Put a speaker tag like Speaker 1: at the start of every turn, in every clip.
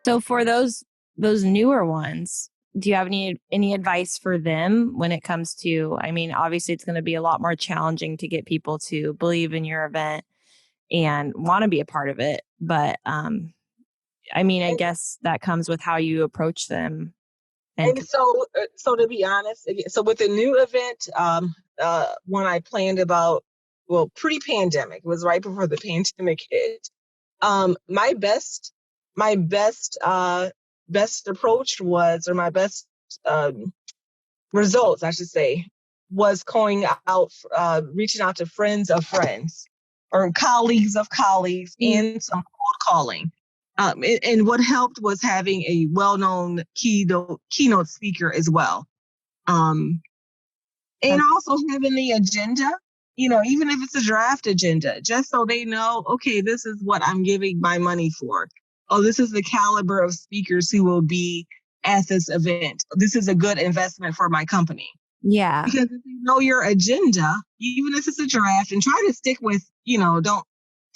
Speaker 1: So for those newer ones, do you have any advice for them when it comes to, I mean, obviously it's going to be a lot more challenging to get people to believe in your event and want to be a part of it, but I mean, I
Speaker 2: And,
Speaker 1: guess that comes with how you approach them and
Speaker 2: and so to be honest, so with the new event, when I planned about, well, pre-pandemic, it was right before the pandemic hit. My best approach was, or my best um, results, I should say, was going out, reaching out to friends of friends or colleagues of colleagues
Speaker 1: Mm.
Speaker 2: and some cold calling. And what helped was having a well-known keynote speaker as well. Um, and also having the agenda, even if it's a draft agenda, just so they know, okay, this is what I'm giving my money for. Oh, this is the caliber of speakers who will be at this event. This is a good investment for my company.
Speaker 1: Yeah.
Speaker 2: Because if you know your agenda, even if it's a draft, and try to stick with, don't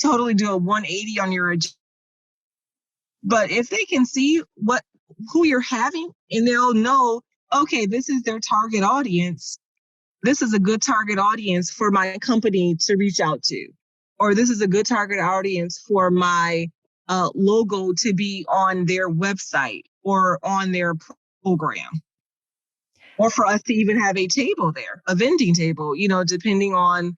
Speaker 2: totally do a 180 on your agenda. But if they can see who you're having and they'll know, okay, this is their target audience. This is a good target audience for my company to reach out to. Or this is a good target audience for my logo to be on their website or on their program. Or for us to even have a table there, a vending table, depending on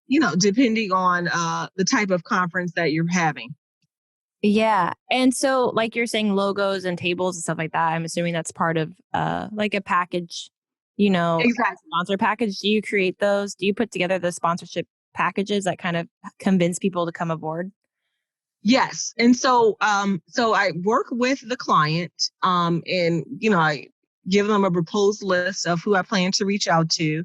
Speaker 2: the type of conference that you're having.
Speaker 1: Yeah. And so like you're saying logos and tables and stuff like that, I'm assuming that's part of like a package,
Speaker 2: Exactly.
Speaker 1: sponsor package. Do you create those? Do you put together the sponsorship packages that kind of convince people to come aboard?
Speaker 2: Yes. And so I work with the client, and I give them a proposed list of who I plan to reach out to.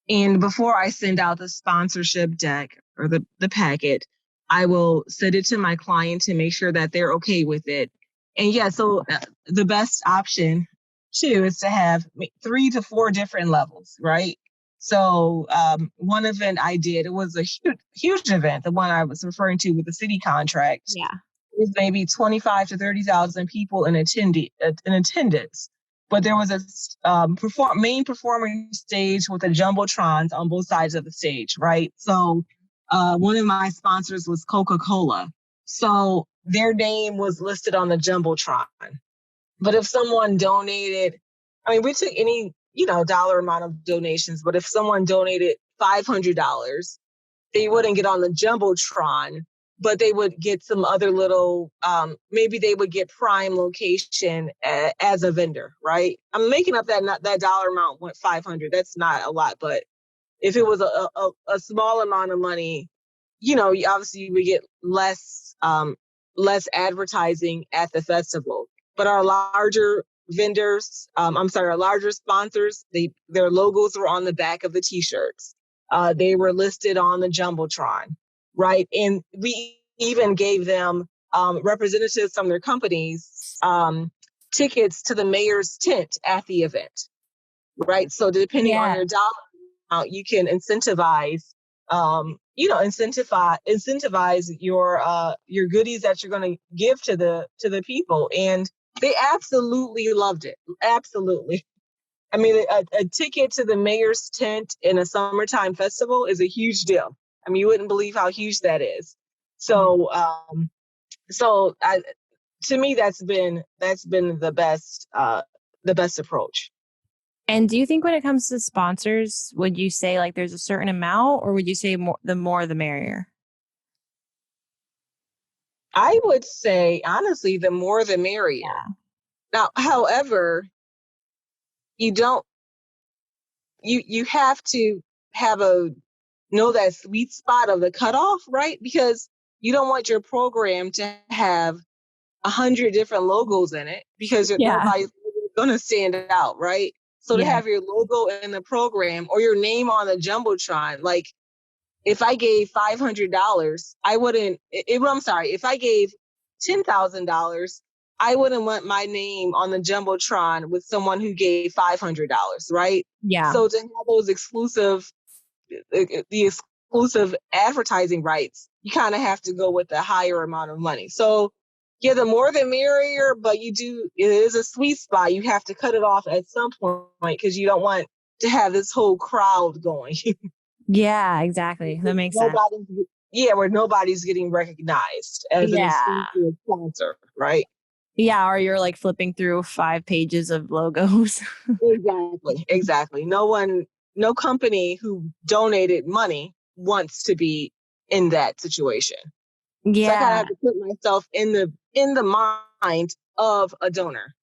Speaker 2: And before I send out the sponsorship deck or the packet, I will send it to my client to make sure that they're okay with it. And yeah, so the best option too is to have 3 to 4 different levels, right? So one event I did, it was a huge event, the one I was referring to with the city contract.
Speaker 1: Yeah.
Speaker 2: It was maybe 25 to 30,000 people in attendance. But there was a main performing stage with the jumbotrons on both sides of the stage, right? So one of my sponsors was Coca-Cola. So their name was listed on the jumbotron. But if someone donated, I mean, we took any, dollar amount of donations, but if someone donated $500, they wouldn't get on the jumbotron, but they would get some other little, maybe they would get prime location as a vendor, right? I'm making up that dollar amount went 500. That's not a lot, but if it was a small amount of money, obviously you would get less advertising at the festival. But our larger vendors, our larger sponsors, their logos were on the back of the t-shirts. They were listed on the jumbotron, right? And we even gave them representatives from their companies tickets to the mayor's tent at the event, right? So depending on
Speaker 1: Yeah.
Speaker 2: your dollar amount, you can incentivize your goodies that you're going to give to the people. And they absolutely loved it. Absolutely. I mean, a ticket to the mayor's tent in a summertime festival is a huge deal. I mean, you wouldn't believe how huge that is. So, to me, that's been the best approach.
Speaker 1: And do you think when it comes to sponsors, would you say like there's a certain amount or would you say more the merrier?
Speaker 2: I would say, honestly, the more the merrier.
Speaker 1: Yeah.
Speaker 2: Now, however, you don't you have to have know that sweet spot of the cutoff, right? Because you don't want your program to have 100 different logos in it because
Speaker 1: Yeah.
Speaker 2: everybody's going to stand out, right? So to
Speaker 1: Yeah.
Speaker 2: have your logo in the program or your name on the jumbotron, like if I gave $500, I wouldn't. I'm sorry, if I gave $10,000, I wouldn't want my name on the jumbotron with someone who gave $500, right?
Speaker 1: Yeah.
Speaker 2: So to have those the exclusive advertising rights, you kind of have to go with the higher amount of money. So Yeah, the more the merrier, but it is a sweet spot. You have to cut it off at some point because you don't want to have this whole crowd going.
Speaker 1: Yeah, exactly. That makes sense.
Speaker 2: Nobody's, yeah, where nobody's getting recognized as an
Speaker 1: Yeah.
Speaker 2: exclusive sponsor, right?
Speaker 1: Yeah, or you're like flipping through 5 pages of logos.
Speaker 2: Exactly, exactly. No company who donated money wants to be in that situation. So I kind of
Speaker 1: Yeah.
Speaker 2: have to put myself in the mind of a donor.